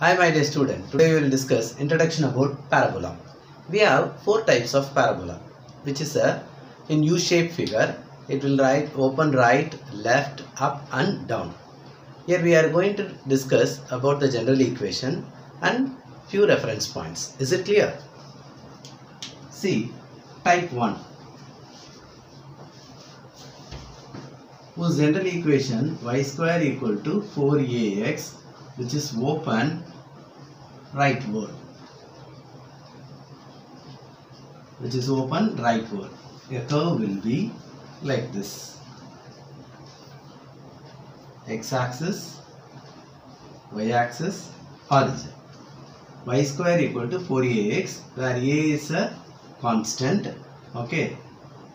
Hi my dear student, today we will discuss introduction about parabola. We have four types of parabola, which is in U-shaped figure. It will open right, left, up and down. Here we are going to discuss about the general equation and few reference points. Is it clear? See, type 1, whose general equation y square equal to 4ax, which is open rightward, a curve will be like this: x-axis, y-axis, origin. Y square equal to 4ax, where a is a constant, okay,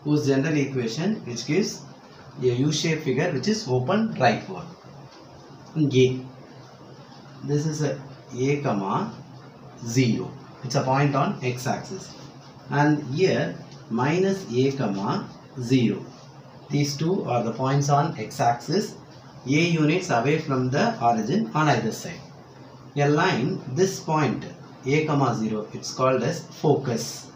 whose general equation which gives a U-shaped figure which is open rightward. A, this is a comma 0, it's a point on x-axis, and here minus a comma 0. These two are the points on x-axis, a units away from the origin on either side. A line, this point a comma 0, it's called as focus,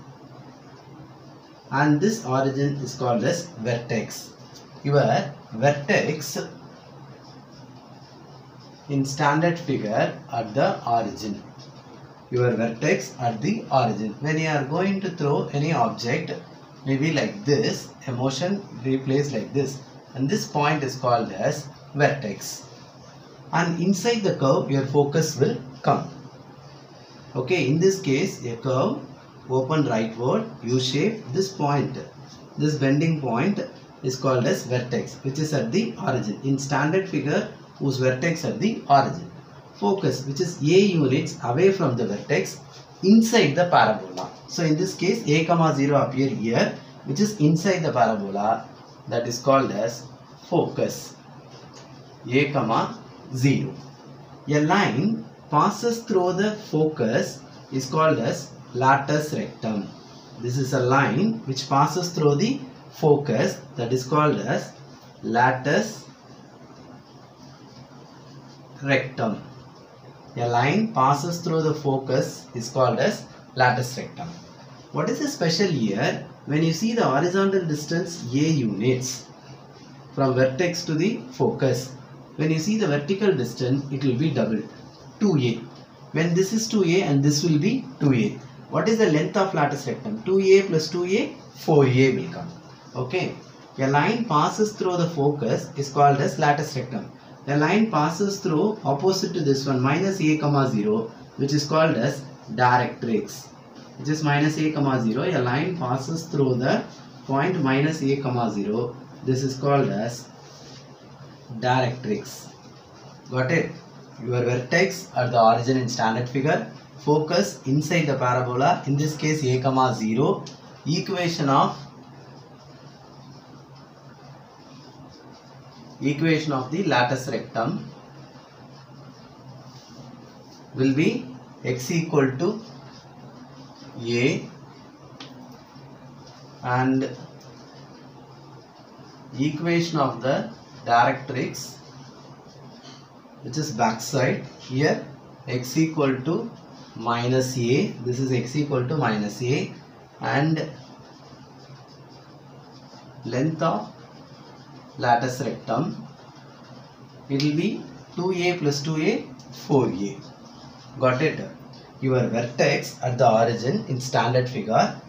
and this origin is called as vertex. Your vertex in standard figure at the origin. Your vertex at the origin. When you are going to throw any object, maybe like this, a motion be placed like this, and this point is called as vertex. And inside the curve, your focus will come. Okay, in this case, a curve open rightward, U-shape. This point, this bending point is called as vertex, which is at the origin. In standard figure, whose vertex at the origin. Focus, which is a units away from the vertex inside the parabola. So in this case, a comma 0 appear here, which is inside the parabola, that is called as focus. A comma 0. A line passes through the focus is called as latus rectum. This is a line which passes through the focus, that is called as latus rectum. A line passes through the focus is called as latus rectum. What is the special here? When you see the horizontal distance a units from vertex to the focus, when you see the vertical distance, it will be double, 2a. When this is 2a and this will be 2a. What is the length of latus rectum? 2a plus 2a, 4a will come. Okay. A line passes through the focus is called as latus rectum. A line passes through opposite to this one, minus a comma 0, which is called as directrix. Which is minus a comma 0. A line passes through the point minus a comma 0. This is called as directrix. Got it? Your vertex at the origin in standard figure. Focus inside the parabola. In this case, a comma 0. Equation of the latus rectum will be x equal to a, and equation of the directrix, which is backside, here x equal to minus a, this is x equal to minus a, and length of latus rectum, it will be 2a plus 2a, 4a. Got it? Your vertex at the origin in standard figure.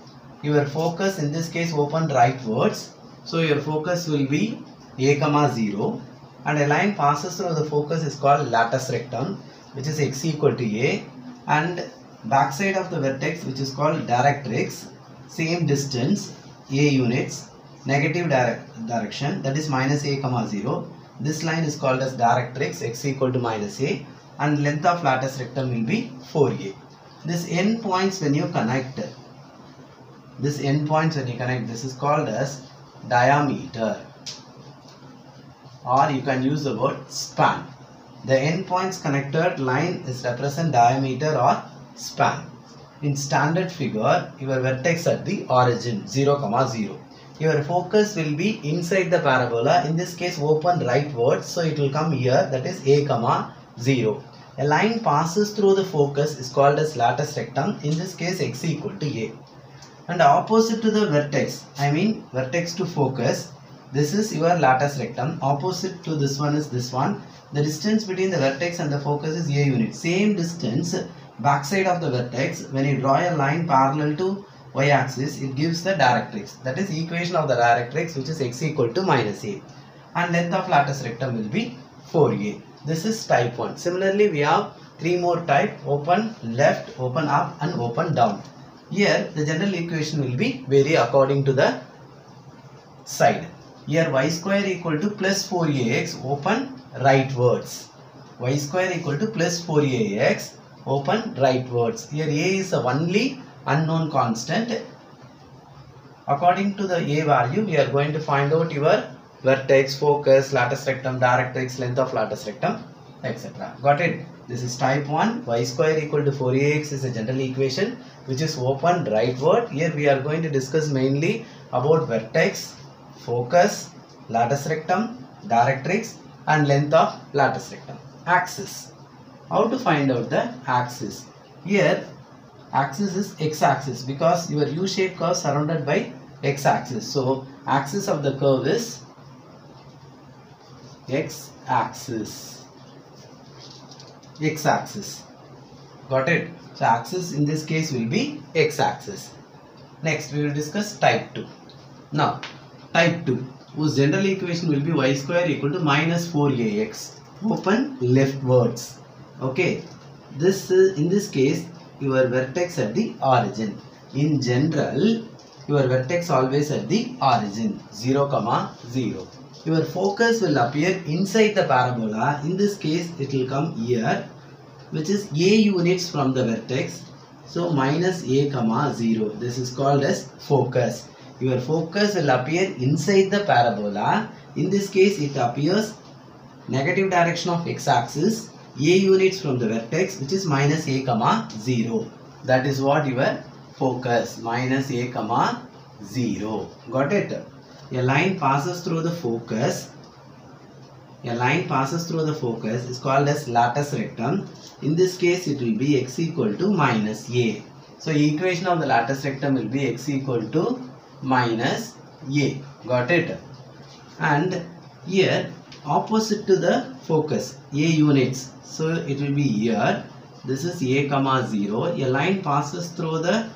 Your focus in this case open rightwards. So your focus will be a comma 0, and a line passes through the focus is called latus rectum, which is x equal to a, and backside of the vertex, which is called directrix, same distance, a units, negative direction, that is minus a comma 0. This line is called as directrix, x equal to minus a, and length of latus rectum will be 4a. This end points when you connect, this is called as diameter, or you can use the word span. The end points connected line is represent diameter or span. In standard figure, your vertex at the origin 0, 0. Your focus will be inside the parabola. In this case, open rightwards, so it will come here, that is a comma 0. A line passes through the focus is called as latus rectum. In this case, x equal to a. And opposite to the vertex, I mean vertex to focus, this is your latus rectum. Opposite to this one is this one. The distance between the vertex and the focus is a unit. Same distance backside of the vertex. When you draw a line parallel to y-axis, it gives the directrix. That is equation of the directrix, which is x equal to minus a. And length of latus rectum will be 4a. This is type 1. Similarly, we have 3 more type: open left, open up and open down. Here the general equation will be vary according to the side. Here y square equal to plus 4ax, open rightwards. Y square equal to plus 4ax, open rightwards. Here a is the only unknown constant. According to the a value, we are going to find out your vertex, focus, latus rectum, directrix, length of latus rectum, etc. Got it? This is type 1. Y square equal to 4ax is a general equation which is open rightward. Here we are going to discuss mainly about vertex, focus, latus rectum, directrix and length of latus rectum. Axis. How to find out the axis? Here axis is x-axis because your U-shaped curve surrounded by x-axis. So axis of the curve is x-axis. X-axis. Got it? So axis in this case will be x-axis. Next we will discuss type 2. Now type 2, whose general equation will be y square equal to minus 4ax. Open leftwards. Okay. This is in this case your vertex at the origin. In general, your vertex always at the origin, 0, 0. Your focus will appear inside the parabola. In this case, it will come here, which is a units from the vertex. So minus a, 0. This is called as focus. Your focus will appear inside the parabola. In this case, it appears negative direction of x-axis, a units from the vertex, which is minus a, 0. That is what your focus, minus a, 0. Got it? A line passes through the focus. A line passes through the focus is called as latus rectum. In this case, it will be x equal to minus a. So, equation of the latus rectum will be x equal to minus a. Got it? And here, opposite to the focus, a units. So, it will be here. This is a, 0. A line passes through the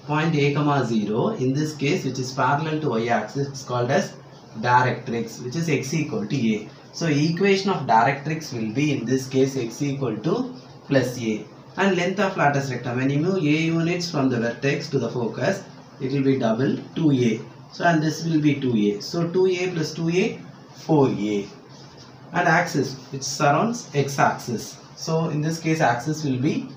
point a, 0. In this case, which is parallel to y-axis, is called as directrix, which is x equal to a. So, equation of directrix will be in this case x equal to plus a. And length of latus rectum, when you move a units from the vertex to the focus, it will be double 2a. So, and this will be 2a. So, 2a plus 2a, 4a. And axis, which surrounds x-axis. So, in this case, axis will be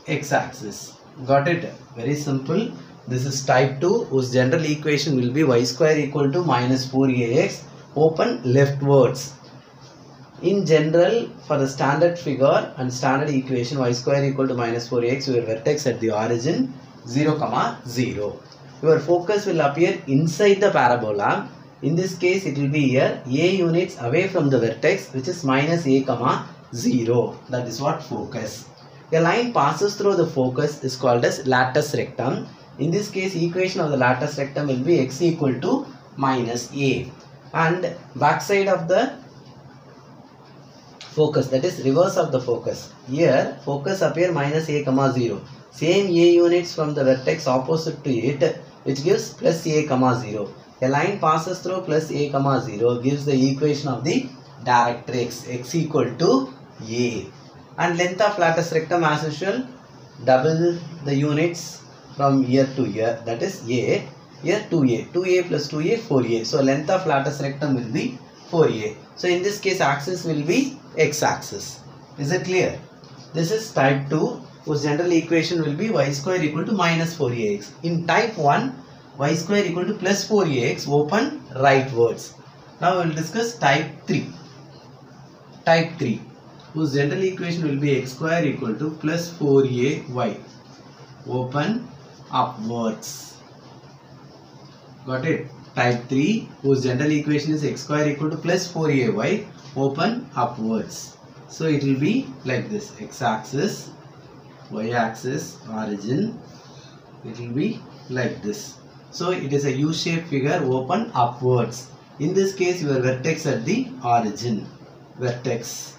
x-axis. Got it? Very simple. This is type 2, whose general equation will be y square equal to minus 4ax, open leftwards. In general, for the standard figure and standard equation, y square equal to minus 4ax, your vertex at the origin, 0, 0. Your focus will appear inside the parabola. In this case, it will be here, a units away from the vertex, which is minus a, 0. That is what focus. A line passes through the focus is called as latus rectum. In this case, equation of the latus rectum will be x equal to minus a. And backside of the focus, that is reverse of the focus. Here, focus appear minus a, 0. Same a units from the vertex opposite to it, which gives plus a, 0. A line passes through plus a, 0 gives the equation of the directrix, x equal to a. And length of latus rectum as usual, double the units from here to here, that is a, here 2a, 2a plus 2a, 4a. So, length of latus rectum will be 4a. So, in this case, axis will be x-axis. Is it clear? This is type 2, whose general equation will be y square equal to minus 4ax. In type 1, y square equal to plus 4ax, open rightwards. Now, we will discuss type 3. Type 3, whose general equation will be x square equal to plus 4ay, open upwards. Got it? Type 3, whose general equation is x square equal to plus 4ay, open upwards. So it will be like this: x-axis, y-axis, origin. It will be like this. So it is a U-shaped figure open upwards. In this case, your vertex at the origin, vertex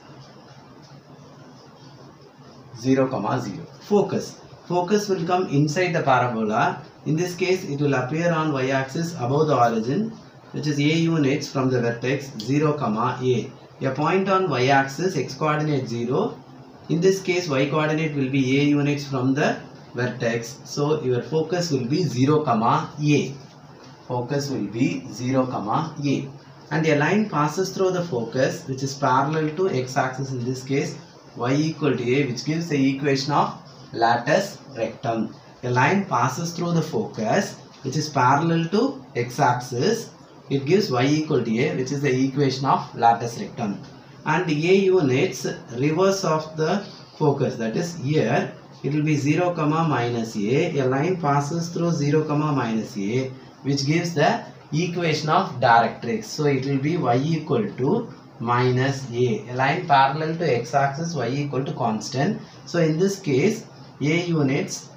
0, 0. Focus will come inside the parabola. In this case, it will appear on y-axis above the origin, which is a units from the vertex 0, a. A point on y-axis, x-coordinate 0. In this case, y-coordinate will be a units from the vertex. So your focus will be 0, a. Focus will be 0, a. And a line passes through the focus, which is parallel to x-axis, in this case y equal to a, which gives the equation of latus rectum. A line passes through the focus, which is parallel to x-axis. It gives y equal to a, which is the equation of latus rectum. And a units reverse of the focus, that is here it will be 0, minus a. A line passes through 0, minus a, which gives the equation of directrix. So it will be y equal to minus a. A line parallel to x-axis, y equal to constant. So in this case, a units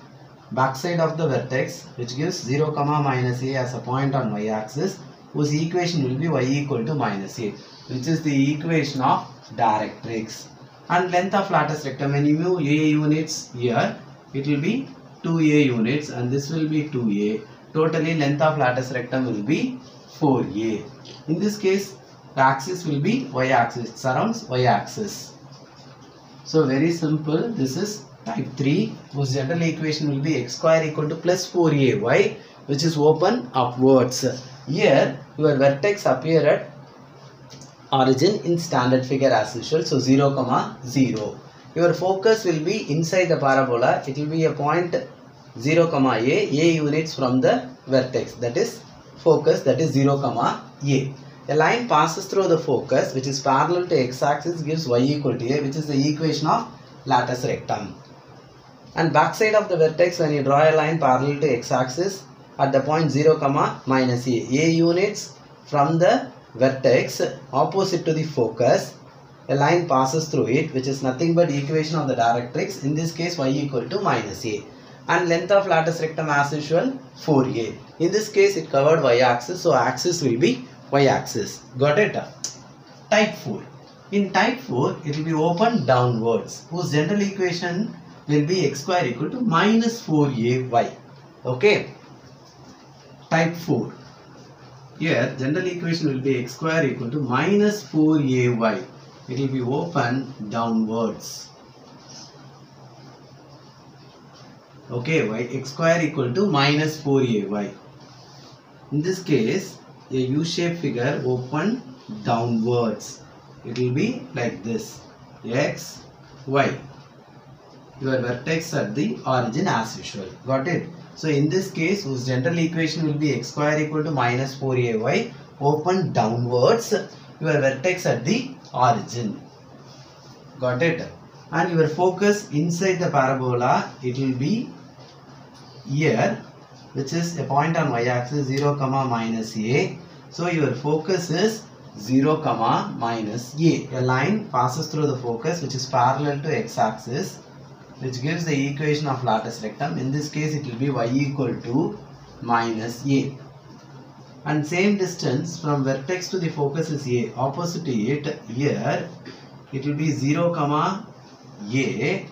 backside of the vertex, which gives 0, minus a as a point on y-axis, whose equation will be y equal to minus a, which is the equation of directrix. And length of latus rectum, when you move a units here, it will be 2a units, and this will be 2a. Totally length of latus rectum will be 4a. In this case, the axis will be y-axis, it surrounds y-axis. So very simple. This is type 3, whose general equation will be x square equal to plus 4ay, which is open upwards. Here your vertex appear at origin in standard figure as usual. So 0, 0. Your focus will be inside the parabola. It will be a point 0, a units from the vertex, that is focus, that is 0, a. A line passes through the focus, which is parallel to x-axis, gives y equal to a, which is the equation of latus rectum. And backside of the vertex, when you draw a line parallel to x-axis at the point 0, minus a units from the vertex opposite to the focus, a line passes through it, which is nothing but equation of the directrix, in this case y equal to minus a. And length of latus rectum as usual 4a. In this case it covered y-axis, so axis will be y-axis. Got it? Type 4. In type 4, it will be open downwards, whose general equation will be x square equal to minus 4ay. Okay. Type 4. Here general equation will be x square equal to minus 4ay. It will be open downwards. Okay, x square equal to minus 4ay. In this case, a U-shaped figure open downwards. It will be like this: x, y. Your vertex at the origin as usual. Got it? So in this case, whose general equation will be x square equal to minus 4ay, open downwards, your vertex at the origin. Got it? And your focus inside the parabola, it will be here, which is a point on y-axis 0, minus a. So your focus is 0, minus a. A line passes through the focus, which is parallel to x-axis, which gives the equation of latus rectum. In this case, it will be y equal to minus a. And same distance from vertex to the focus is a. Opposite to it, here, it will be 0, a.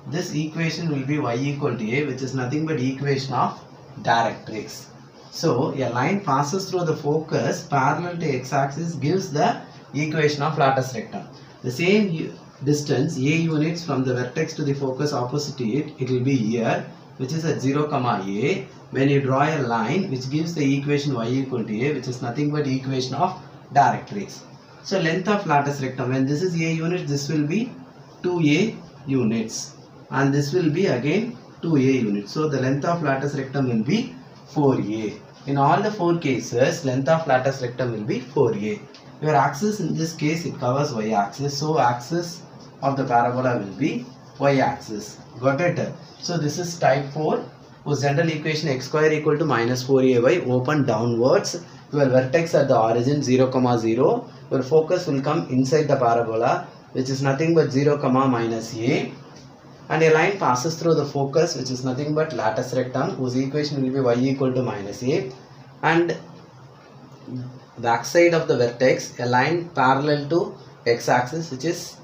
This equation will be y equal to a, which is nothing but equation of directrix. So a line passes through the focus parallel to x-axis, gives the equation of latus rectum. The same distance a units from the vertex to the focus opposite to it, it will be here, which is at 0, a. When you draw a line which gives the equation y equal to a, which is nothing but equation of directrix. So length of latus rectum, when this is a unit, this will be 2a units, and this will be again 2a units. So the length of latus rectum will be 4a. In all the 4 cases, length of latus rectum will be 4a. Your axis in this case, it covers y-axis. So axis of the parabola will be y-axis. Got it? So this is type 4, whose general equation x square equal to minus 4ay, open downwards. Your vertex at the origin 0, 0. Your focus will come inside the parabola. which is nothing but 0 comma minus a, and a line passes through the focus, which is nothing but latus rectum, whose equation will be y equal to minus a, and backside of the vertex a line parallel to x-axis, which is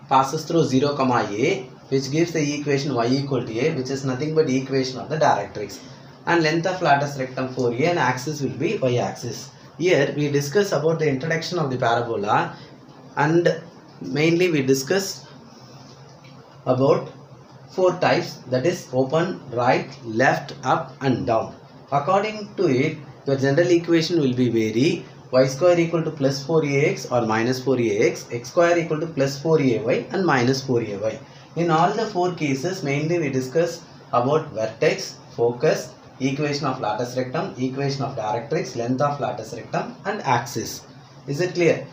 passes through 0 comma a, which gives the equation y equal to a, which is nothing but equation of the directrix, and length of latus rectum 4a, and axis will be y-axis. Here we discuss about the introduction of the parabola, and mainly we discuss about 4 types, that is open, right, left, up and down. According to it, your general equation will be vary y square equal to plus 4ax or minus 4ax, x square equal to plus 4ay and minus 4ay. In all the 4 cases, mainly we discuss about vertex, focus, equation of latus rectum, equation of directrix, length of latus rectum and axis. Is it clear?